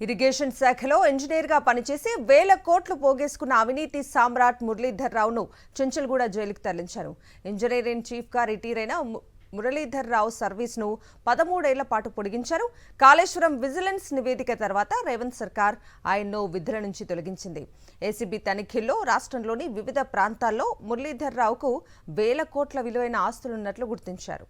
Irrigation శాఖలో ఇంజనీర్గా పనిచేసి వేల కోట్లు పోగేసుకున్న అవినీతి సామ్రాట్ మురళీధర్ రావును చెంచల్గూడ జైలుకు తరలించారు. ఇంజనీర్ ఇన్ చీఫ్గా రిటైర్ అయిన మురళీధర్ రావు సర్వీస్ను 13 ఏళ్ల పాటు పొడిగించారు. కాళేశ్వరం విజిలెన్స్ నివేదిక తర్వాత రేవంత్ సర్కార్ ఆయన్ను విధుల నుంచి తొలగించింది. ఏసీబీ తనిఖీల్లో రాష్ట్రంలోని వివిధ ప్రాంతాల్లో మురళీధర్ రావుకు వేల కోట్ల విలువైన ఆస్తులున్నట్లు గుర్తించారు.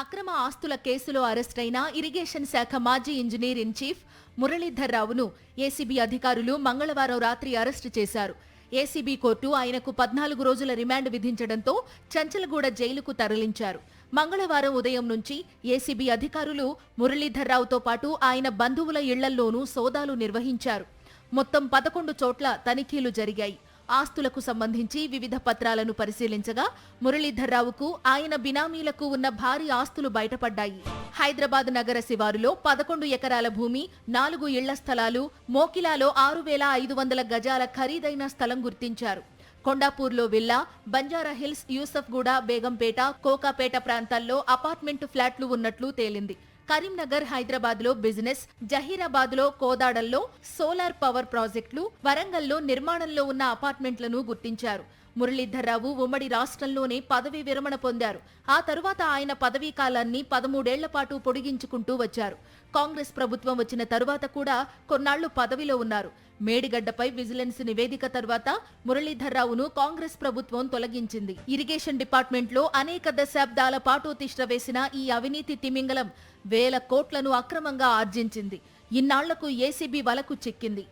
అక్రమ ఆస్తుల కేసులో అరెస్టైన ఇరిగేషన్ శాఖ మాజీ ఇంజనీర్ ఇన్ చీఫ్ మురళీధర్ రావును ఏసీబీ అధికారులు మంగళవారం రాత్రి అరెస్టు చేశారు. ఏసీబీ కోర్టు ఆయనకు 14 రోజుల రిమాండ్ విధించడంతో చెంచల్గూడ జైలుకు తరలించారు. మంగళవారం ఉదయం నుంచి ఏసీబీ అధికారులు మురళీధర్ రావుతో పాటు ఆయన బంధువుల ఇళ్లల్లోనూ సోదాలు నిర్వహించారు. మొత్తం 11 చోట్ల తనిఖీలు జరిగాయి. ఆస్తులకు సంబంధించి వివిధ పత్రాలను పరిశీలించగా మురళీధర్ రావుకు ఆయన బినామీలకు ఉన్న భారీ ఆస్తులు బయటపడ్డాయి. హైదరాబాద్ నగర శివారులో 11 ఎకరాల భూమి, 4 ఇళ్ల స్థలాలు, మోకిలాలో 6,500 గజాల ఖరీదైన స్థలం గుర్తించారు. కొండాపూర్లో విల్లా, బంజారా హిల్స్, యూసఫ్గూడ, బేగంపేట, కోకాపేట ప్రాంతాల్లో అపార్ట్మెంట్ ఫ్లాట్లు ఉన్నట్లు తేలింది. కరీంనగర్, హైదరాబాద్లో బిజినెస్, జహీరాబాద్లో కోదాడల్లో సోలార్ పవర్ ప్రాజెక్టులు, వరంగల్లో నిర్మాణంలో ఉన్న అపార్ట్మెంట్లను గుర్తించారు. మురళీధర్ రావు ఉమ్మడి రాష్ట్రంలోనే పదవీ విరమణ పొందారు. ఆ తరువాత ఆయన పదవీ కాలాన్ని 13 ఏళ్ల పాటు పొడిగించుకుంటూ వచ్చారు. కాంగ్రెస్ ప్రభుత్వం వచ్చిన తరువాత కూడా కొన్నాళ్లు పదవిలో ఉన్నారు. మేడిగడ్డపై విజిలెన్స్ నివేదిక తర్వాత మురళీధర్ రావును కాంగ్రెస్ ప్రభుత్వం తొలగించింది. ఇరిగేషన్ డిపార్ట్మెంట్లో అనేక దశాబ్దాల పాటు తిష్టవేసిన ఈ అవినీతి తిమింగలం వేల కోట్లను అక్రమంగా ఆర్జించింది. ఇన్నాళ్లకు ఏసీబీ వలకు చిక్కింది.